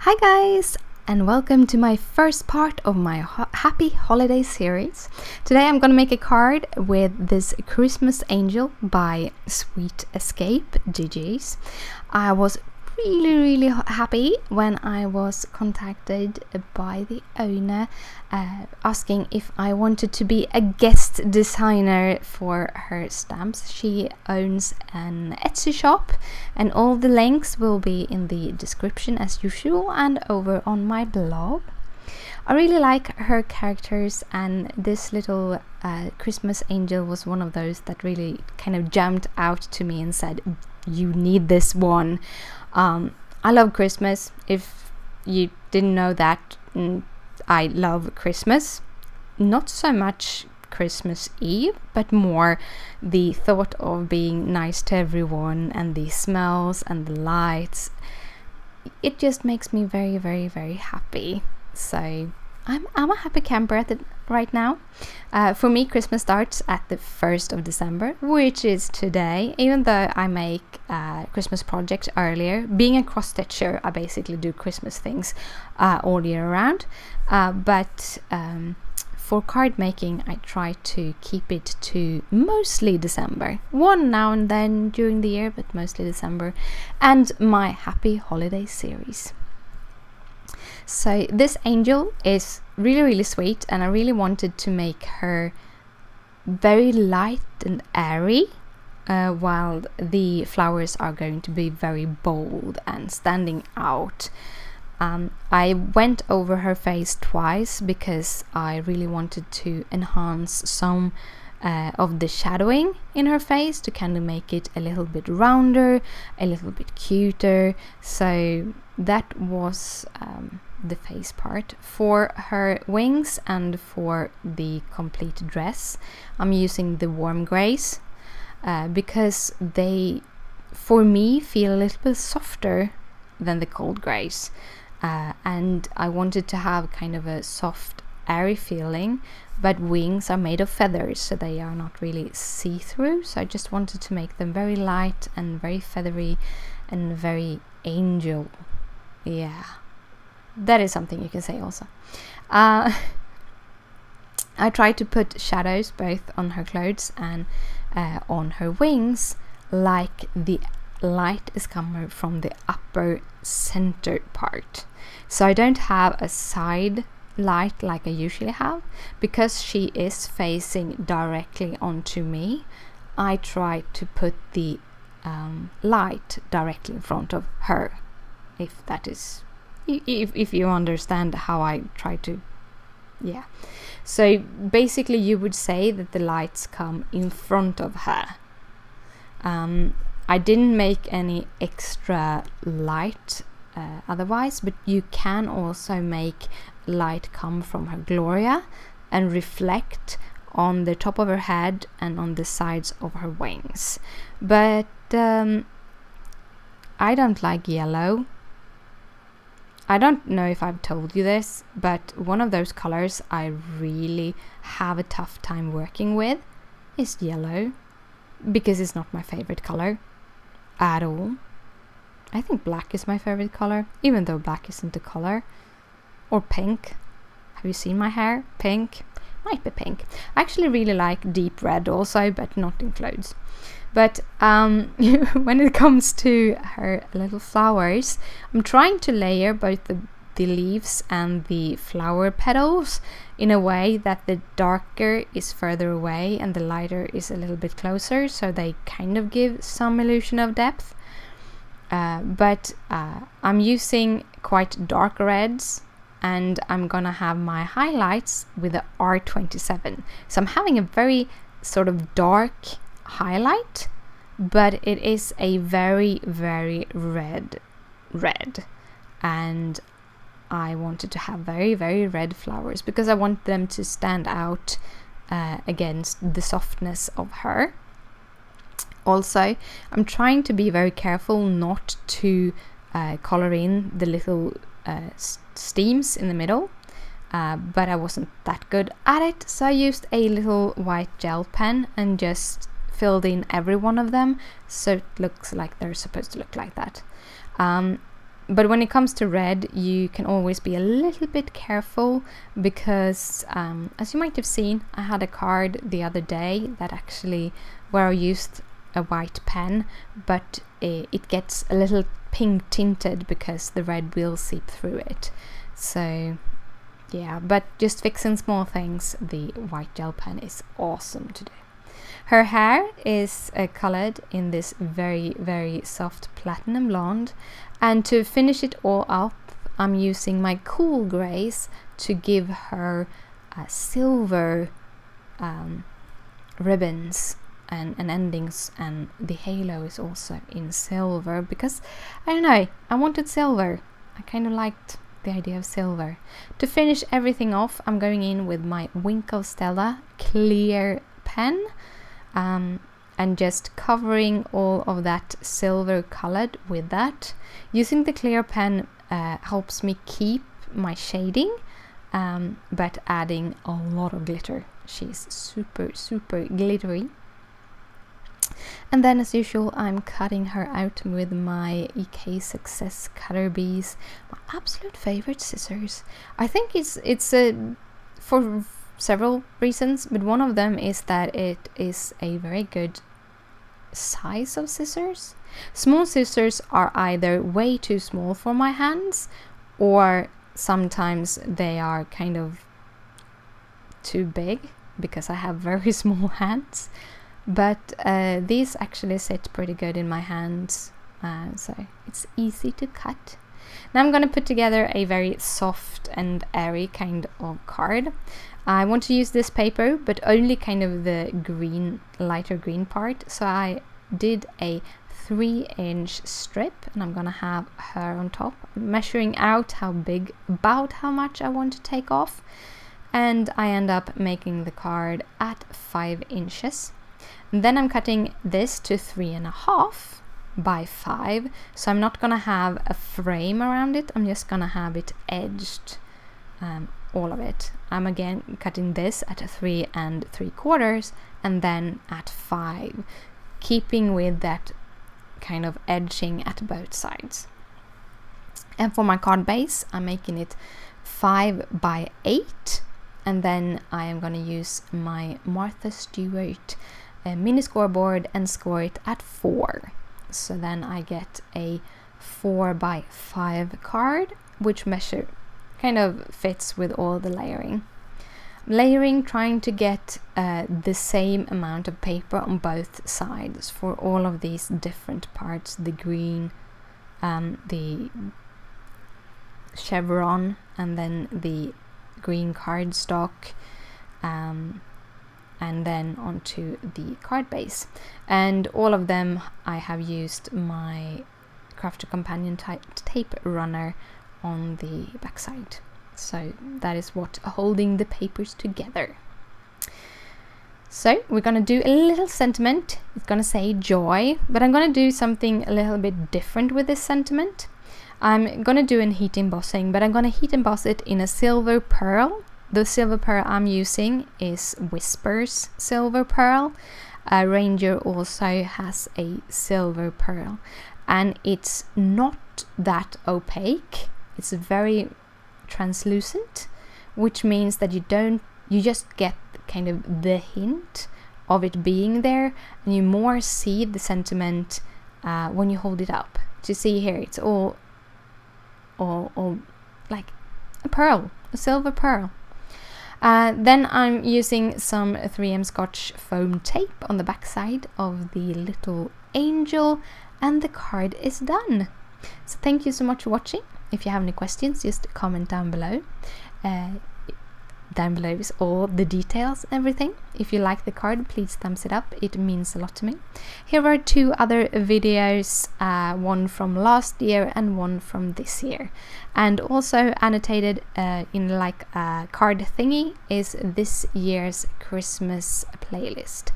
Hi guys, and welcome to my first part of my Happy Holiday series. Today I'm gonna make a card with this Christmas Angel by Sweet Escape GG's. I was really happy when I was contacted by the owner asking if I wanted to be a guest designer for her stamps. She owns an Etsy shop and all the links will be in the description as usual and over on my blog. I really like her characters, and this little Christmas Angel was one of those that really kind of jumped out to me and said, you need this one. I love Christmas. If you didn't know that, I love Christmas. Not so much Christmas Eve, but more the thought of being nice to everyone and the smells and the lights. It just makes me very happy. So I'm a happy camper right now. For me, Christmas starts at the 1st of December, which is today, even though I make Christmas projects earlier. Being a cross-stitcher, I basically do Christmas things all year round. But for card making, I try to keep it to mostly December. One now and then during the year, but mostly December. And my Happy Holiday series. So this angel is really sweet, and I really wanted to make her very light and airy, while the flowers are going to be very bold and standing out. I went over her face twice because I really wanted to enhance some of the shadowing in her face to kind of make it a little bit rounder, a little bit cuter. So that was the face part. For her wings and for the complete dress, I'm using the warm grays because they, for me, feel a little bit softer than the cold grays, and I wanted to have kind of a soft, airy feeling, but wings are made of feathers, so they are not really see-through, so I just wanted to make them very light and very feathery and very angel. Yeah, that is something you can say also. I tried to put shadows both on her clothes and on her wings, like the light is coming from the upper center part. So I don't have a side light like I usually have, because she is facing directly onto me. I try to put the light directly in front of her, if that is, if you understand how I try to, yeah. So basically you would say that the lights come in front of her. I didn't make any extra light otherwise, but you can also make light come from her Gloria and reflect on the top of her head and on the sides of her wings. But I don't like yellow. I don't know if I've told you this, but one of those colors I really have a tough time working with is yellow, because it's not my favorite color at all. I think black is my favorite color, even though black isn't a color. Or pink. Have you seen my hair? Pink. Might be pink. I actually really like deep red also, but not in clothes. But when it comes to her little flowers, I'm trying to layer both the leaves and the flower petals in a way that the darker is further away and the lighter is a little bit closer, so they kind of give some illusion of depth. But I'm using quite dark reds, and I'm gonna have my highlights with the R27. So I'm having a very sort of dark highlight, but it is a very red, and I wanted to have very red flowers because I want them to stand out against the softness of her. Also, I'm trying to be very careful not to color in the little steams in the middle, but I wasn't that good at it, so I used a little white gel pen and just filled in every one of them so it looks like they're supposed to look like that. But when it comes to red, you can always be a little bit careful because, as you might have seen, I had a card the other day that actually, where I used a white pen, but it gets a little pink tinted because the red will seep through it. So yeah, but just fixing small things, the white gel pen is awesome to do. Her hair is colored in this very, very soft platinum blonde, and to finish it all up, I'm using my cool grays to give her silver ribbons and endings, and the halo is also in silver because, I don't know, I wanted silver. I kind of liked the idea of silver. To finish everything off, I'm going in with my Winkle Stella clear pen, and just covering all of that silver colored with that. Using the clear pen helps me keep my shading, but adding a lot of glitter. She's super, super glittery. And then, as usual, I'm cutting her out with my EK Success Cutter Bees, my absolute favorite scissors. I think it's for several reasons, but one of them is that it is a very good size of scissors. Small scissors are either way too small for my hands, or sometimes they are kind of too big because I have very small hands. But these actually sit pretty good in my hands, so it's easy to cut. Now I'm going to put together a very soft and airy kind of card. I want to use this paper, but only kind of the green, lighter green part. So I did a 3-inch strip, and I'm going to have her on top. I'm measuring out how big, about how much I want to take off. And I end up making the card at 5 inches. And then I'm cutting this to 3.5 by 5. So I'm not gonna have a frame around it. I'm just gonna have it edged, all of it. I'm again cutting this at 3 3/4 and then at 5, keeping with that kind of edging at both sides. And for my card base, I'm making it 5 by 8, and then I am gonna use my Martha Stewart mini scoreboard and score it at 4. So then I get a 4 by 5 card, which measure kind of fits with all the layering. Layering, trying to get the same amount of paper on both sides for all of these different parts, the green, the chevron, and then the green cardstock, and then onto the card base. And all of them I have used my Crafter Companion tape runner on the backside. So that is what holding the papers together. So we're gonna do a little sentiment. It's gonna say joy, but I'm gonna do something a little bit different with this sentiment. I'm gonna do an heat embossing, but I'm gonna heat emboss it in a silver pearl. The silver pearl I'm using is Whispers silver pearl. Ranger also has a silver pearl, and it's not that opaque. It's very translucent, which means that you just get kind of the hint of it being there, and you more see the sentiment when you hold it up. To see here, it's all like a pearl, a silver pearl. Then I'm using some 3M Scotch foam tape on the back side of the little angel, and the card is done. So thank you so much for watching. If you have any questions, just comment down below. Down below is all the details, everything. If you like the card, please thumbs it up. It means a lot to me. Here are 2 other videos, one from last year and one from this year. And also annotated in like a card thingy is this year's Christmas playlist.